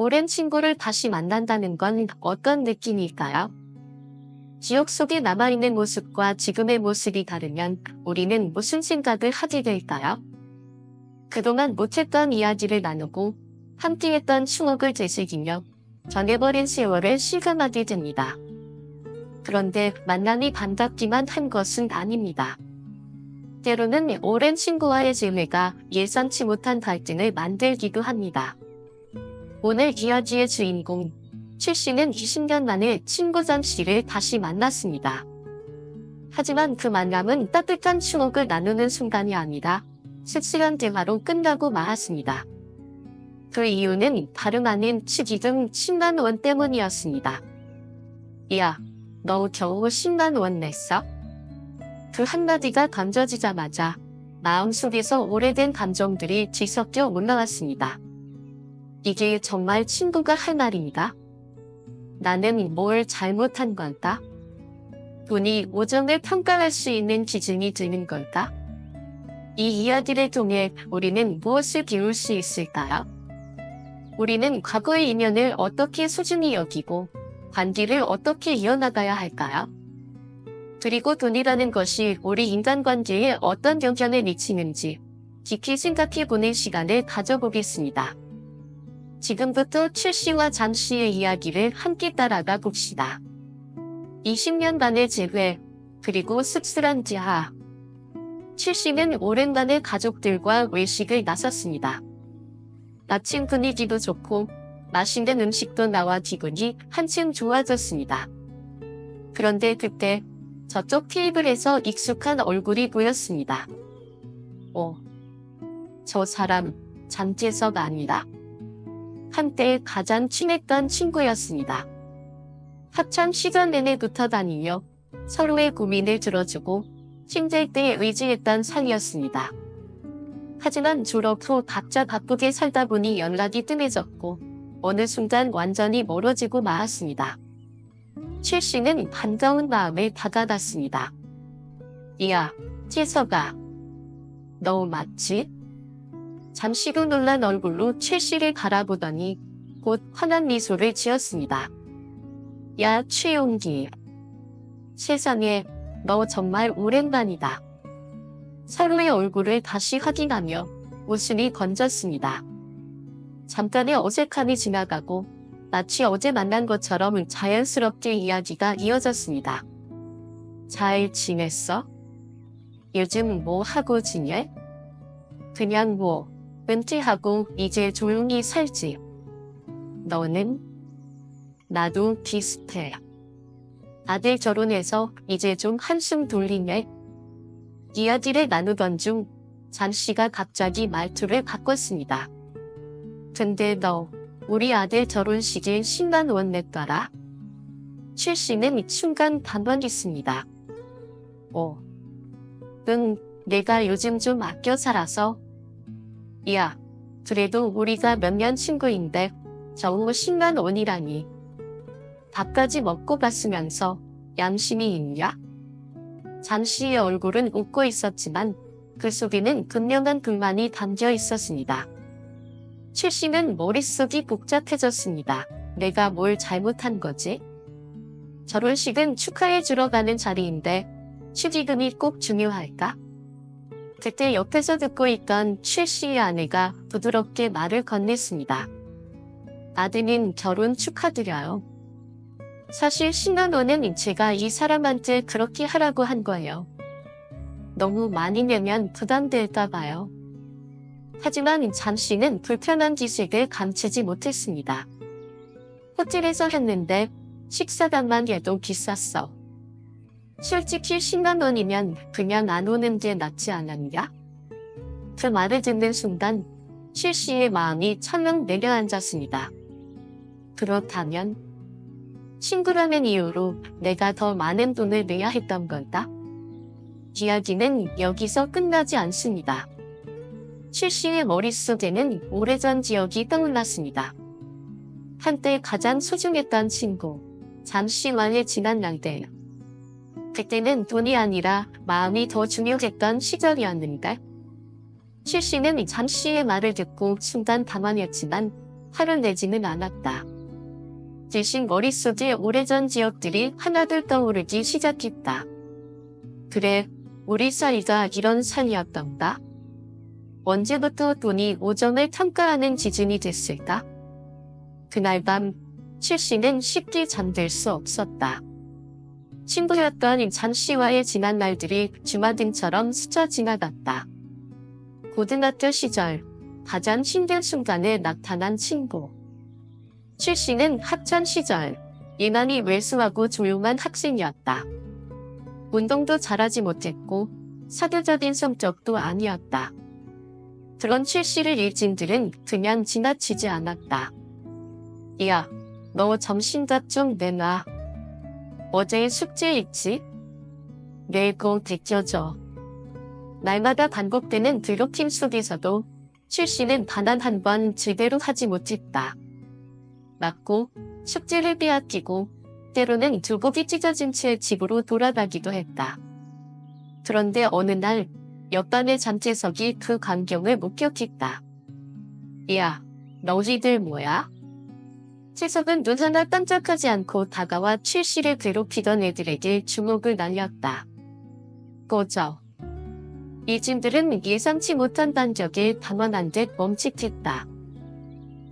오랜 친구를 다시 만난다는 건 어떤 느낌일까요? 기억 속에 남아있는 모습과 지금의 모습이 다르면 우리는 무슨 생각을 하게 될까요? 그동안 못했던 이야기를 나누고 함께했던 추억을 되새기며 전해버린 세월을 실감하게 됩니다. 그런데 만남이 반갑기만 한 것은 아닙니다. 때로는 오랜 친구와의 재회가 예상치 못한 갈등을 만들기도 합니다. 오늘 이야기의 주인공, 최 씨는 20년 만에 친구 장 씨를 다시 만났습니다. 하지만 그 만남은 따뜻한 추억을 나누는 순간이 아니라 씁쓸한 대화로 끝나고 말았습니다. 그 이유는 다름 아닌 축의금 10만 원 때문이었습니다. 야, 너 겨우 10만 원 냈어? 그 한마디가 던져지자마자 마음속에서 오래된 감정들이 뒤섞여 올라왔습니다. 이게 정말 친구가 할 말인가? 나는 뭘 잘못한 걸까? 돈이 우정을 평가할 수 있는 기준이 되는 걸까? 이 이야기를 통해 우리는 무엇을 배울 수 있을까요? 우리는 과거의 인연을 어떻게 소중히 여기고 관계를 어떻게 이어나가야 할까요? 그리고 돈이라는 것이 우리 인간관계에 어떤 영향을 미치는지 깊이 생각해보는 시간을 가져보겠습니다. 지금부터 최 씨와 장 씨의 이야기를 함께 따라가 봅시다. 20년 만의 재회, 그리고 씁쓸한 지하. 최 씨는 오랜만에 가족들과 외식을 나섰습니다. 아침 분위기도 좋고 맛있는 음식도 나와 기분이 한층 좋아졌습니다. 그런데 그때 저쪽 테이블에서 익숙한 얼굴이 보였습니다. 저 사람 장재석 아니라? 한때 가장 친했던 친구였습니다. 학창 시절 내내 붙어 다니며 서로의 고민을 들어주고 힘들 때 의지했던 사이였습니다. 하지만 졸업 후 각자 바쁘게 살다 보니 연락이 뜸해졌고 어느 순간 완전히 멀어지고 말았습니다. 최 씨는 반가운 마음에 다가갔습니다. 야, 재석아. 너 맞지? 잠시 후 놀란 얼굴로 최 씨를 바라보더니 곧 환한 미소를 지었습니다. 야, 최용기. 세상에, 너 정말 오랜만이다. 서로의 얼굴을 다시 확인하며 웃음이 건졌습니다. 잠깐의 어색함이 지나가고 마치 어제 만난 것처럼 자연스럽게 이야기가 이어졌습니다. 잘 지냈어? 요즘 뭐 하고 지내? 그냥 은퇴하고 이제 조용히 살지. 너는? 나도 비슷해. 아들 결혼해서 이제 좀 한숨 돌리네. 이야기를 나누던 중 장 씨가 갑자기 말투를 바꿨습니다. 근데 너 우리 아들 결혼식에 10만 원 냈더라? 최 씨는 순간 당황했습니다. 응, 내가 요즘 좀 아껴 살아서. 야, 그래도 우리가 몇 년 친구인데 겨우 10만 원이라니. 밥까지 먹고 갔으면서 양심이 있냐? 장 씨의 얼굴은 웃고 있었지만 그 속에는 극명한 불만이 담겨 있었습니다. 최 씨는 머릿속이 복잡해졌습니다. 내가 뭘 잘못한 거지? 결혼식은 축하해주러 가는 자리인데 축의금이 꼭 중요할까? 그때 옆에서 듣고 있던 최 씨의 아내가 부드럽게 말을 건넸습니다. 아드님 결혼 축하드려요. 사실 10만 원은 제가 이 사람한테 그렇게 하라고 한 거예요. 너무 많이 내면 부담될까 봐요. 하지만 장 씨는 불편한 기색을 감추지 못했습니다. 호텔에서 했는데 식사값만 해도 비쌌어. 솔직히 10만 원이면 그냥 안 오는 게 낫지 않았냐? 그 말을 듣는 순간 최 씨의 마음이 철렁 내려앉았습니다. 그렇다면 친구라는 이유로 내가 더 많은 돈을 내야 했던 걸까? 이야기는 여기서 끝나지 않습니다. 최 씨의 머릿속에는 오래전 기억이 떠올랐습니다. 한때 가장 소중했던 친구, 장 씨와의 지난 날들. 그때는 돈이 아니라 마음이 더 중요했던 시절이었는데. 최 씨는 장 씨의 말을 듣고 순간 당황했지만 화를 내지는 않았다. 대신 머릿속에 오래전 기억들이 하나둘 떠오르기 시작했다. 그래, 우리 사이가 이런 사이였던가? 언제부터 돈이 오점을 평가하는 기준이 됐을까? 그날 밤, 칠씨는 쉽게 잠들 수 없었다. 친구였던 장씨와의 지난 날들이 주마등처럼 스쳐 지나갔다. 고등학교 시절, 가장 힘든 순간에 나타난 친구. 칠씨는 학창 시절, 유난히 외수하고 조용한 학생이었다. 운동도 잘하지 못했고 사교적인 성격도 아니었다. 그런 칠씨를 일진들은 그냥 지나치지 않았다. 야, 너 점심값 좀 내놔. 어제 숙제 있지? 내일 꼭 데껴줘. 날마다 반복되는 드롭팀 속에서도 칠씨는 단 한 번 제대로 하지 못했다. 맞고 숙제를 빼앗기고 때로는 두곡이 찢어진 채 집으로 돌아가기도 했다. 그런데 어느 날 옆반의 잠재석이 그 광경을 목격했다. 야, 너희들 뭐야? 재석은 눈 하나 깜짝하지 않고 다가와 칠씨를 괴롭히던 애들에게 주먹을 날렸다. 꺼져. 일진들은 예상치 못한 반격에 당황한 듯 멈칫했다.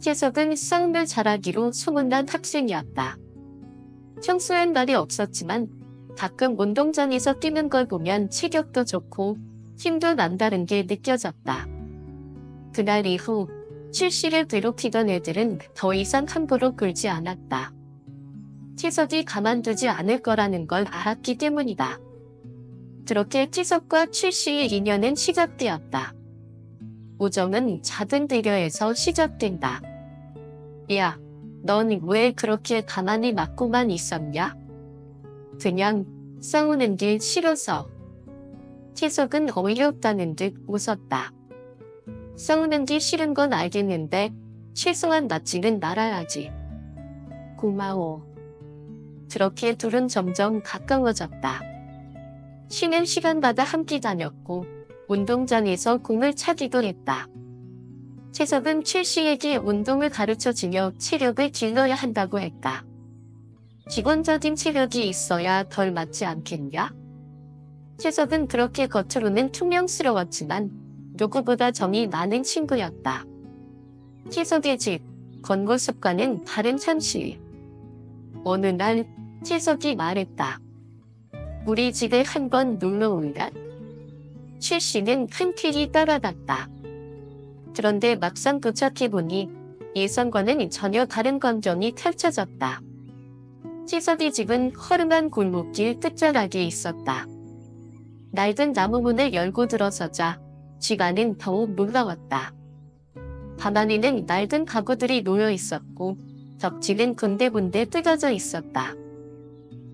재석은 싸움을 잘하기로 소문난 학생이었다. 평소엔 말이 없었지만 가끔 운동장에서 뛰는 걸 보면 체격도 좋고 힘도 남다른 게 느껴졌다. 그날 이후 칠씨를 괴롭히던 애들은 더 이상 함부로 굴지 않았다. 재석이 가만두지 않을 거라는 걸 알았기 때문이다. 그렇게 재석과 칠씨의 인연은 시작되었다. 우정은 작은 배려에서 시작된다. 야, 넌 왜 그렇게 가만히 맞고만 있었냐? 그냥 싸우는 게 싫어서. 재석은 어이없다는 듯 웃었다. 싸우는 게 싫은 건 알겠는데 최소한 맞지는 말아야지. 고마워. 그렇게 둘은 점점 가까워졌다. 쉬는 시간마다 함께 다녔고 운동장에서 공을 차기도 했다. 재석은 칠씨에게 운동을 가르쳐주며 체력을 길러야 한다고 했다. 기본적인 체력이 있어야 덜 맞지 않겠냐? 재석은 그렇게 겉으로는 퉁명스러웠지만 누구보다 정이 많은 친구였다. 재석의 집, 겉모습과는 다른 찬씨. 어느 날 재석이 말했다. 우리 집에 한번 놀러 온다. 칠씨는 흔쾌히 따라갔다. 그런데 막상 도착해보니 예상과는 전혀 다른 광경이 펼쳐졌다. 재석의 집은 허름한 골목길 끝자락에 있었다. 낡은 나무문을 열고 들어서자 집 안은 더욱 놀라웠다. 방 안에는 낡은 가구들이 놓여 있었고 벽지는 군데군데 뜯어져 있었다.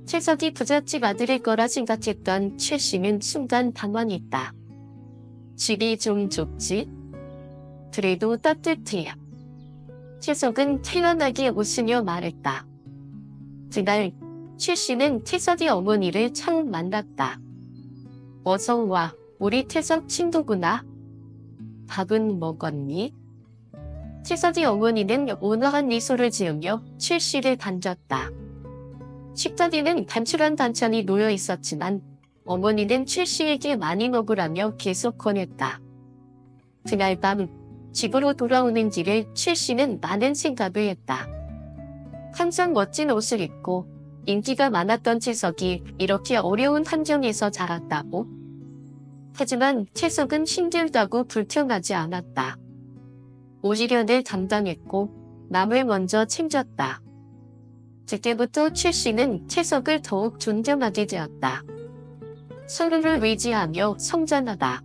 재석이 부잣집 아들일 거라 생각했던 칠씨는 순간 당황했다. 집이 좀 좁지? 그래도 따뜻해. 재석은 태연하게 웃으며 말했다. 그날 칠씨는 태석의 어머니를 처음 만났다. 어서 와, 우리 태석 친구구나. 밥은 먹었니? 태석의 어머니는 온화한 미소를 지으며 칠씨를 반겼다. 식탁에는 단출한 반찬이 놓여 있었지만 어머니는 칠씨에게 많이 먹으라며 계속 권했다. 그날 밤 집으로 돌아오는 길에 칠씨는 많은 생각을 했다. 항상 멋진 옷을 입고 인기가 많았던 재석이 이렇게 어려운 환경에서 자랐다고? 하지만 재석은 힘들다고 불평하지 않았다. 오히려 늘 담당했고 남을 먼저 챙겼다. 그때부터 칠씨는 재석을 더욱 존경하게 되었다. 서로를 의지하며 성장하다.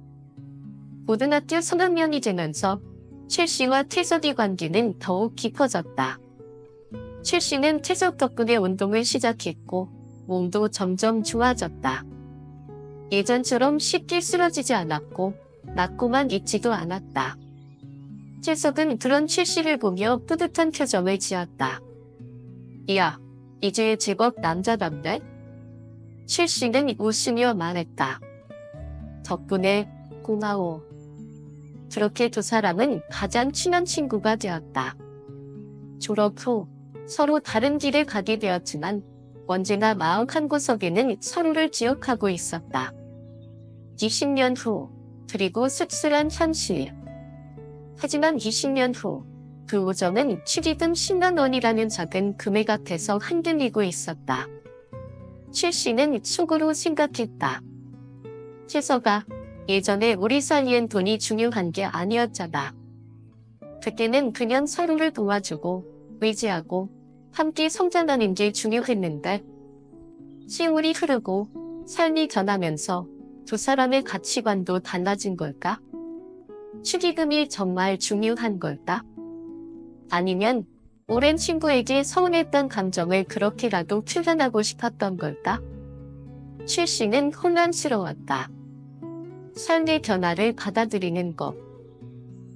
고등학교 3학년이 되면서 칠씨와 태석의 관계는 더욱 깊어졌다. 칠씨는 태석 덕분에 운동을 시작했고 몸도 점점 좋아졌다. 예전처럼 쉽게 쓰러지지 않았고 맞고만 있지도 않았다. 태석은 그런 칠씨를 보며 뿌듯한 표정을 지었다. 야, 이제 제법 남자답네? 칠씨는 웃으며 말했다. 덕분에 고마워. 그렇게 두 사람은 가장 친한 친구가 되었다. 졸업 후 서로 다른 길을 가게 되었지만 언제나 마음 한구석에는 서로를 기억하고 있었다. 20년 후, 그리고 씁쓸한 현실. 하지만 20년 후, 그 우정은 축의금 10만 원이라는 작은 금액 앞에서 흔들리고 있었다. 최 씨는 속으로 생각했다. 채서가 예전에 우리 사이엔 돈이 중요한 게 아니었잖아. 그때는 그냥 서로를 도와주고 의지하고 함께 성장하는 게 중요했는데 세월이 흐르고 삶이 변하면서 두 사람의 가치관도 달라진 걸까? 축의금이 정말 중요한 걸까? 아니면 오랜 친구에게 서운했던 감정을 그렇게라도 표현하고 싶었던 걸까? 최 씨는 혼란스러웠다. 삶의 변화를 받아들이는 것.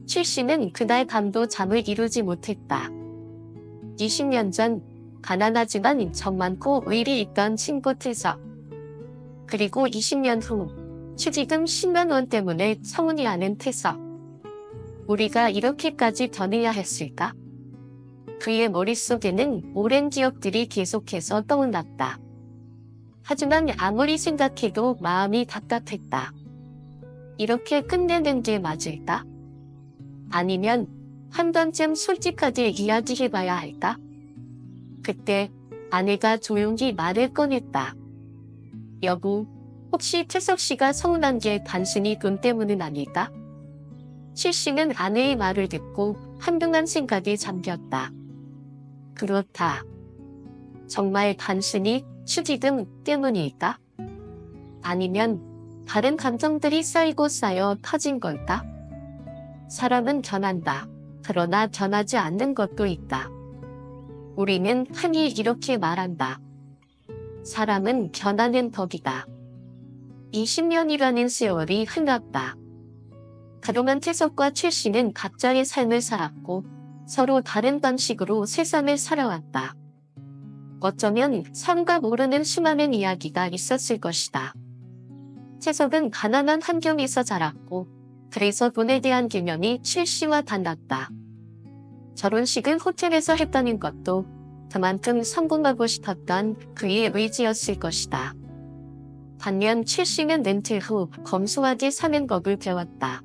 최 씨는 그날 밤도 잠을 이루지 못했다. 20년 전 가난하지만 정 많고 의리 있던 친구 태석. 그리고 20년 후 축의금 10만 원 때문에 서운히 하는 태석. 우리가 이렇게까지 변해야 했을까? 그의 머릿속에는 오랜 기억들이 계속해서 떠올랐다. 하지만 아무리 생각해도 마음이 답답했다. 이렇게 끝내는 게 맞을까? 아니면 한 번쯤 솔직하게 이야기해봐야 할까? 그때 아내가 조용히 말을 꺼냈다. 여보, 혹시 태석 씨가 서운한 게 단순히 돈 때문은 아닐까? 최 씨는 아내의 말을 듣고 한동안 생각에 잠겼다. 그렇다. 정말 단순히 축의금 때문일까? 아니면 다른 감정들이 쌓이고 쌓여 터진 걸까? 사람은 변한다. 그러나 변하지 않는 것도 있다. 우리는 흔히 이렇게 말한다. 사람은 변하는 법이다. 20년이라는 세월이 흘렀다. 그동안 태석과 최 씨는 각자의 삶을 살았고 서로 다른 방식으로 세상을 살아왔다. 어쩌면 삶과 모르는 수많은 이야기가 있었을 것이다. 태석은 가난한 환경에서 자랐고 그래서 돈에 대한 개념이 최 씨와 달랐다. 결혼식을 호텔에서 했다는 것도 그만큼 성공하고 싶었던 그의 의지였을 것이다. 반면 최 씨는 은퇴 후 검소하게 사는 법을 배웠다.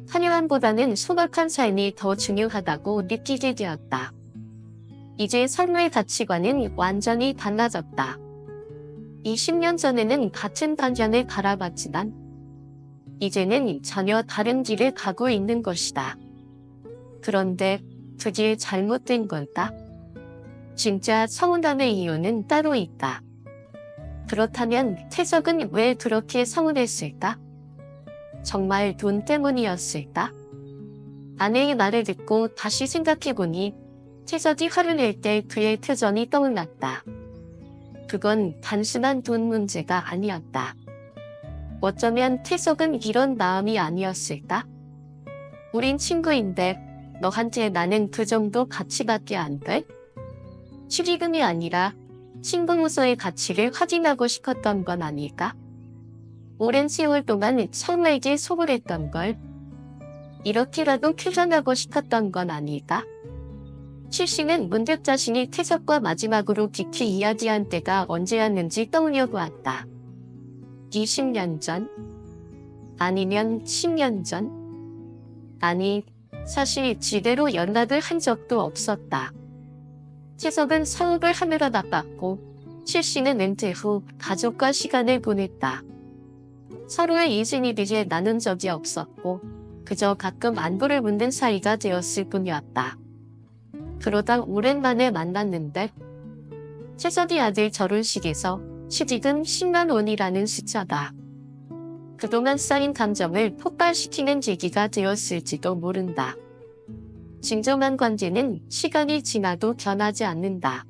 화려함보다는 소박한 삶이 더 중요하다고 느끼게 되었다. 이제 삶의 가치관은 완전히 달라졌다. 20년 전에는 같은 방향을 바라봤지만 이제는 전혀 다른 길을 가고 있는 것이다. 그런데 그게 잘못된 걸까? 진짜 서운함의 이유는 따로 있다. 그렇다면 태석은 왜 그렇게 서운했을까? 정말 돈 때문이었을까? 아내의 말을 듣고 다시 생각해보니 태석이 화를 낼 때 그의 표정이 떠올랐다. 그건 단순한 돈 문제가 아니었다. 어쩌면 태석은 이런 마음이 아니었을까? 우린 친구인데 너한테 나는 그 정도 가치밖에 안 돼? 축의금이 아니라 친구로서의 가치를 확인하고 싶었던 건 아닐까? 오랜 세월 동안 서로에게 소홀했던 걸 이렇게라도 표현하고 싶었던 건 아닐까? 최 씨는 문득 자신이 태석과 마지막으로 깊이 이야기한 때가 언제였는지 떠올려 보았다. 20년 전? 아니면 10년 전? 아니, 사실 제대로 연락을 한 적도 없었다. 태석은 사업을 하느라 바빴고 최 씨는 은퇴 후 가족과 시간을 보냈다. 서로의 이진이비를 나눈 적이 없었고 그저 가끔 안부를 묻는 사이가 되었을 뿐이었다. 그러다 오랜만에 만났는데 태석이 아들 결혼식에서 축의금 10만 원이라는 숫자다. 그동안 쌓인 감정을 폭발시키는 계기가 되었을지도 모른다. 진정한 관계는 시간이 지나도 변하지 않는다.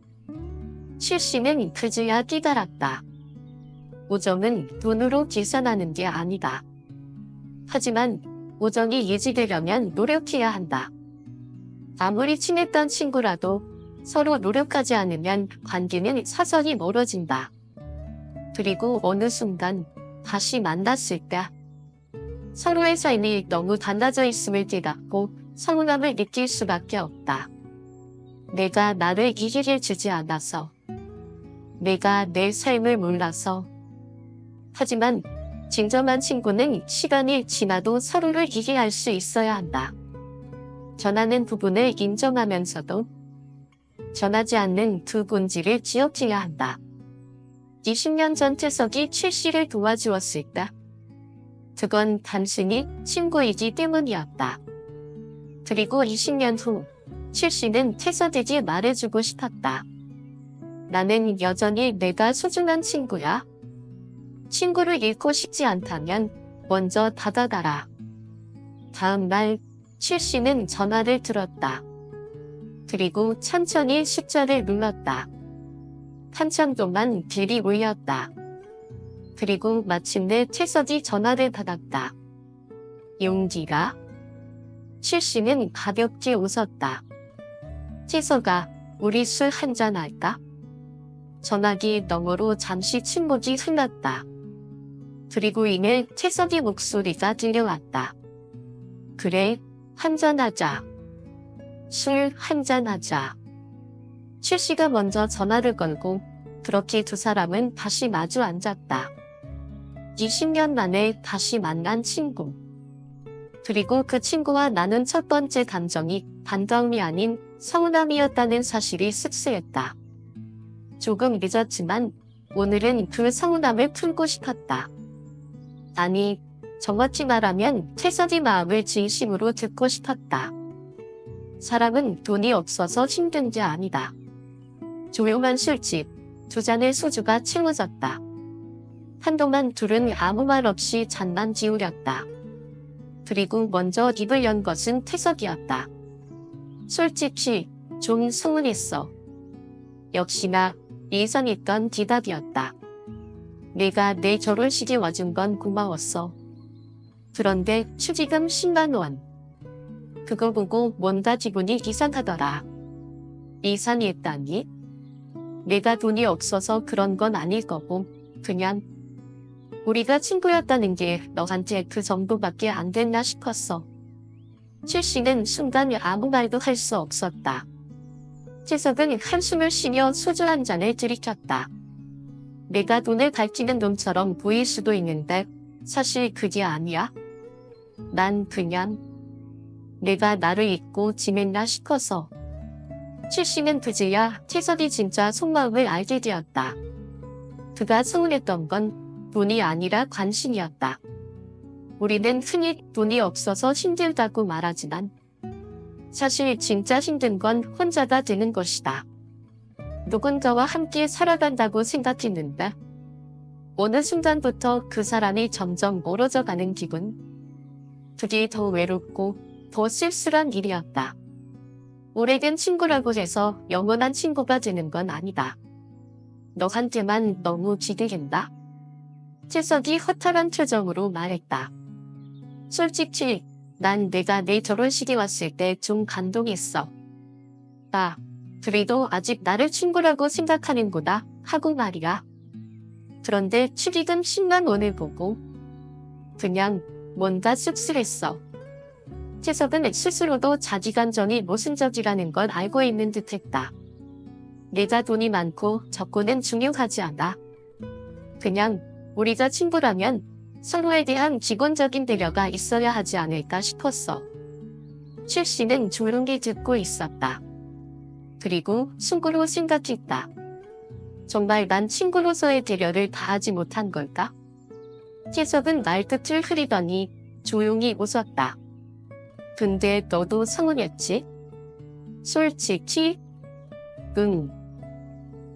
최 씨는 그제야 깨달았다. 우정은 돈으로 계산하는 게 아니다. 하지만 우정이 유지되려면 노력해야 한다. 아무리 친했던 친구라도 서로 노력하지 않으면 관계는 서서히 멀어진다. 그리고 어느 순간 다시 만났을 때 서로의 삶이 너무 달라져 있음을 깨닫고 서운함을 느낄 수밖에 없다. 내가 나를 이기게 주지 않아서. 내가 내 삶을 몰라서. 하지만 진정한 친구는 시간이 지나도 서로를 이해할 수 있어야 한다. 전하는 부분을 인정하면서도 전하지 않는 두 본질을 지적해야 한다. 20년 전 태석이 최씨를 도와주었을 때 그건 단순히 친구이기 때문이었다. 그리고 20년 후 최씨는 태석에게 말해주고 싶었다. 나는 여전히 내가 소중한 친구야. 친구를 잃고 싶지 않다면 먼저 다가가라. 다음 날 최씨는 전화를 들었다. 그리고 천천히 숫자를 눌렀다. 한참 동안 벨이 울렸다. 그리고 마침내 태석이 전화를 받았다. 용기가? 최씨는 가볍게 웃었다. 태석아, 우리 술 한잔 할까? 전화기 너머로 잠시 침묵이 흘렀다. 그리고 이내 태석의 목소리가 들려왔다. 그래, 한잔하자. 술 한잔하자. 최씨가 먼저 전화를 걸고 그렇게 두 사람은 다시 마주 앉았다. 20년 만에 다시 만난 친구. 그리고 그 친구와 나눈 첫 번째 감정이 반가움이 아닌 서운함이었다는 사실이 씁쓸했다. 조금 늦었지만 오늘은 그 서운함을 풀고 싶었다. 아니, 정확히 말하면 태석의 마음을 진심으로 듣고 싶었다. 사람은 돈이 없어서 힘든 게 아니다. 조용한 술집, 두 잔의 소주가 채워졌다. 한동안 둘은 아무 말 없이 잔만 지우렸다. 그리고 먼저 입을 연 것은 태석이었다. 솔직히 좀 서운했어. 역시나 예상했던 대답이었다. 내가 내 결혼식에 와준 건 고마웠어. 그런데 축의금 10만 원. 그거 보고 뭔가 기분이 이상하더라. 이상했다니? 내가 돈이 없어서 그런 건 아닐 거고 그냥 우리가 친구였다는 게 너한테 그 정도밖에 안 됐나 싶었어. 최씨는 순간 아무 말도 할 수 없었다. 태석은 한숨을 쉬며 소주 한 잔을 들이켰다. 내가 돈을 밝히는 놈처럼 보일 수도 있는데 사실 그게 아니야. 난 그냥 내가 나를 잊고 지냈나 싶어서. 최씨는 그제야 태석이 진짜 속마음을 알게 되었다. 그가 서운했던 건 돈이 아니라 관심이었다. 우리는 흔히 돈이 없어서 힘들다고 말하지만 사실 진짜 힘든 건 혼자가 되는 것이다. 누군가와 함께 살아간다고 생각했는데 어느 순간부터 그 사람이 점점 멀어져 가는 기분. 그게 더 외롭고 더 쓸쓸한 일이었다. 오래된 친구라고 해서 영원한 친구가 되는 건 아니다. 너한테만 너무 기대된다. 태석이 허탈한 표정으로 말했다. 솔직히 난 내가 내 결혼식에 왔을 때 좀 감동했어. 나 그래도 아직 나를 친구라고 생각하는구나 하고 말이야. 그런데 축의금 10만 원을 보고 그냥 뭔가 씁쓸했어. 태석은 스스로도 자기 감정이 모순적이라는 걸 알고 있는 듯했다. 내가 돈이 많고 적고는 중요하지 않아. 그냥 우리가 친구라면 서로에 대한 기본적인 배려가 있어야 하지 않을까 싶었어. 최씨는 조용히 듣고 있었다. 그리고 속으로 생각했다. 정말 난 친구로서의 배려를 다하지 못한 걸까? 태석은 말끝을 흐리더니 조용히 웃었다. 근데 너도 서운했지? 솔직히? 응.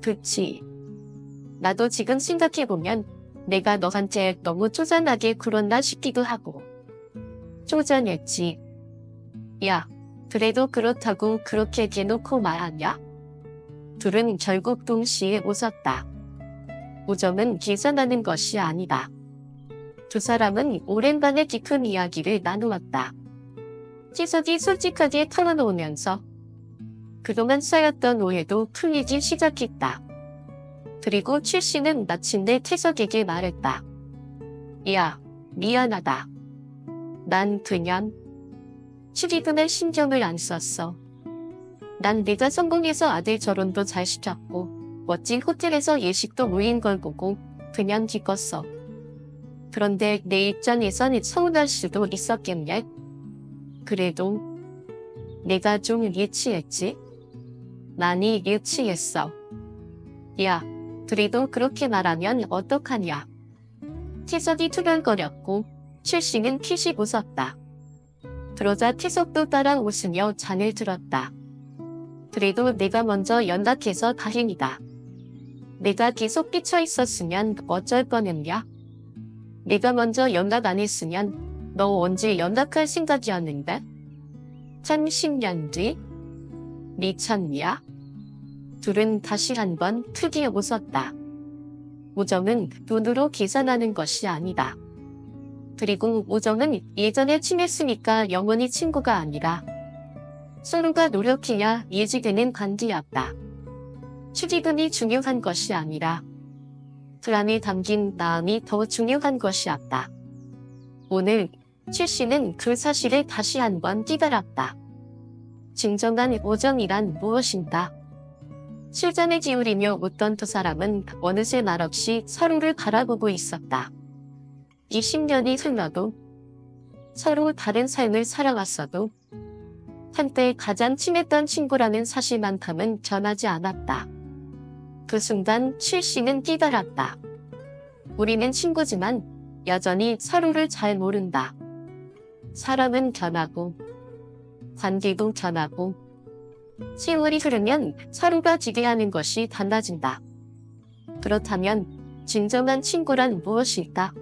그치. 나도 지금 생각해보면 내가 너한테 너무 쪼잔하게 굴었나 싶기도 하고. 쪼잔했지. 야, 그래도 그렇다고 그렇게 대놓고 말하냐? 둘은 결국 동시에 웃었다. 우정은 계산하는 것이 아니다. 두 사람은 오랜만에 깊은 이야기를 나누었다. 태석이 솔직하게 털어놓으면서 그동안 쌓였던 오해도 풀리기 시작했다. 그리고 최씨는 마침내 태석에게 말했다. 야, 미안하다. 난 그냥 축의금에 신경을 안 썼어. 난 내가 성공해서 아들 결혼도 잘 시켰고 멋진 호텔에서 예식도 모인 걸 보고 그냥 기뻤어. 그런데 내 입장에선 서운할 수도 있었겠네. 그래도 내가 좀 유치했지? 많이 유치했어. 야, 그래도 그렇게 말하면 어떡하냐. 태석이 투덜거렸고 출신은 피식 웃었다. 그러자 태석도 따라 웃으며 잔을 들었다. 그래도 내가 먼저 연락해서 다행이다. 내가 계속 삐쳐 있었으면 어쩔 뻔했냐? 내가 먼저 연락 안 했으면 너 언제 연락할 생각이었는데? 참 10년 뒤? 미쳤냐? 둘은 다시 한번 크게 웃었다. 우정은 돈으로 계산하는 것이 아니다. 그리고 우정은 예전에 친했으니까 영원히 친구가 아니라 서로가 노력해야 유지되는 관계였다. 축의금이 중요한 것이 아니라 그 안에 담긴 마음이 더 중요한 것이었다. 오늘 최 씨는 그 사실을 다시 한번 깨달았다. 진정한 우정이란 무엇인가? 술잔에 기울이며 웃던 두 사람은 어느새 말없이 서로를 바라보고 있었다. 20년이 흘러도 서로 다른 삶을 살아왔어도 한때 가장 친했던 친구라는 사실만큼은 변하지 않았다. 그 순간 최 씨는 깨달았다. 우리는 친구지만 여전히 서로를 잘 모른다. 사람은 변하고 관계도 변하고 세월이 흐르면 서로가 기대하는 것이 달라진다. 그렇다면 진정한 친구란 무엇일까?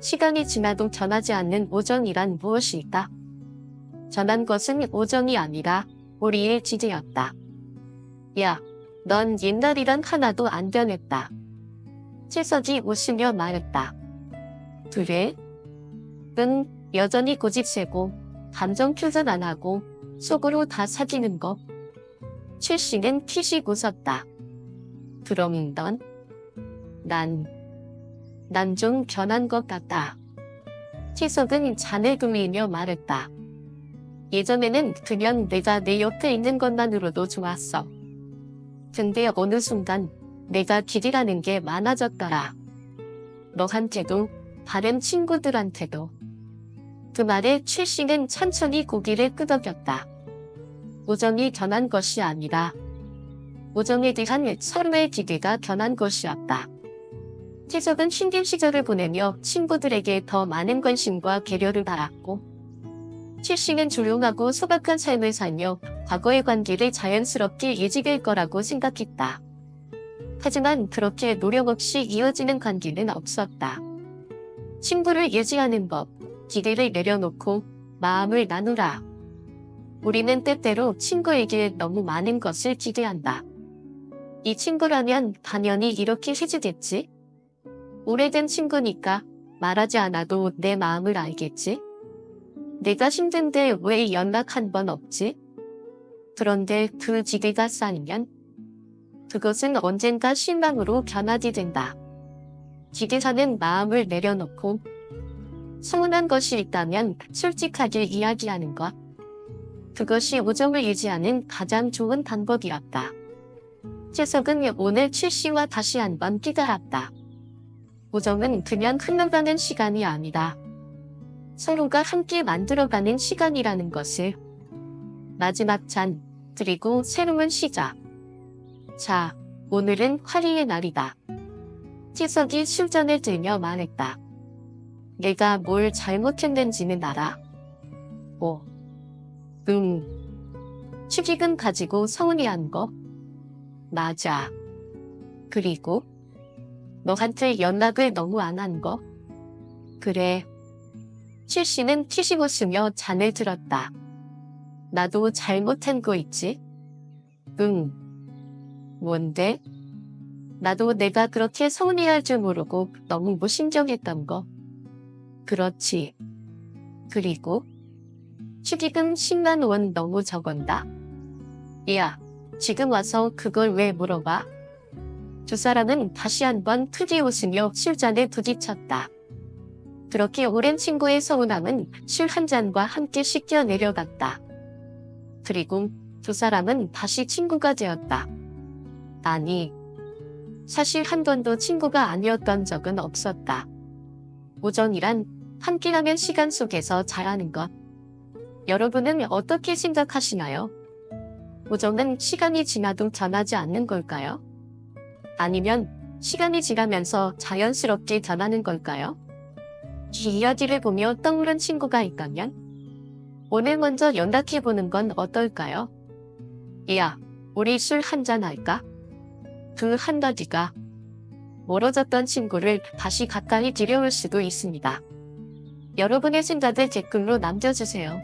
시간이 지나도 변하지 않는 우정이란 무엇일까? 변한 것은 우정이 아니라 우리의 지지였다. 야, 넌 옛날이란 하나도 안 변했다. 채석이 웃으며 말했다. 그래? 응, 여전히 고집세고 감정 표현 안 하고 속으로 다 사귀는 거. 최 씨는 피식 웃었다. 그럼 넌? 난 좀 변한 것 같다. 채석은 잔을 굴리며 말했다. 예전에는 그냥 내가 내 옆에 있는 것만으로도 좋았어. 근데 어느 순간 내가 길이라는 게 많아졌더라. 너한테도 다른 친구들한테도. 그 말에 최 씨는 천천히 고개를 끄덕였다. 우정이 변한 것이 아니라 우정에 대한 서로의 기대가 변한 것이었다. 태석은 신김 시절을 보내며 친구들에게 더 많은 관심과 배려를 받았고 최 씨는 조용하고 소박한 삶을 살며 과거의 관계를 자연스럽게 이어질 거라고 생각했다. 하지만 그렇게 노력 없이 이어지는 관계는 없었다. 친구를 유지하는 법, 기대를 내려놓고 마음을 나누라. 우리는 때때로 친구에게 너무 많은 것을 기대한다. 이 친구라면 당연히 이렇게 해주겠지? 오래된 친구니까 말하지 않아도 내 마음을 알겠지? 내가 힘든데 왜 연락 한 번 없지? 그런데 그 기대가 쌓이면 그것은 언젠가 실망으로 변하게 된다. 기대하는 마음을 내려놓고 서운한 것이 있다면 솔직하게 이야기하는 것. 그것이 우정을 유지하는 가장 좋은 방법이었다. 채석은 오늘 최 씨와 다시 한번 깨달았다. 우정은 그냥 흘러가는 시간이 아니다. 서로가 함께 만들어가는 시간이라는 것을. 마지막 잔, 그리고 새로운 시작. 자, 오늘은 화리의 날이다. 채석이 술잔을 들며 말했다. 내가 뭘 잘못했는지는 알아. 축의금 가지고 서운해한 거? 맞아. 그리고 너한테 연락을 너무 안 한 거? 그래. 최 씨는 피식 웃으며 잔을 들었다. 나도 잘못한 거 있지? 응. 뭔데? 나도 내가 그렇게 서운해할 줄 모르고 너무 무심정했던 거. 그렇지. 그리고 축의금 10만 원 너무 적은다. 야, 지금 와서 그걸 왜 물어봐? 두 사람은 다시 한번 크게 웃으며 술잔에 부딪혔다. 그렇게 오랜 친구의 서운함은 술 한 잔과 함께 씻겨 내려갔다. 그리고 두 사람은 다시 친구가 되었다. 아니, 사실 한 번도 친구가 아니었던 적은 없었다. 우정이란 함께하는 시간 속에서 자라는 것. 여러분은 어떻게 생각하시나요? 우정은 시간이 지나도 변하지 않는 걸까요? 아니면 시간이 지나면서 자연스럽게 변하는 걸까요? 이 이야기를 보며 떠오른 친구가 있다면 오늘 먼저 연락해보는 건 어떨까요? 야, 우리 술 한잔 할까? 그 한마디가 멀어졌던 친구를 다시 가까이 들여올 수도 있습니다. 여러분의 생각을 댓글로 남겨주세요.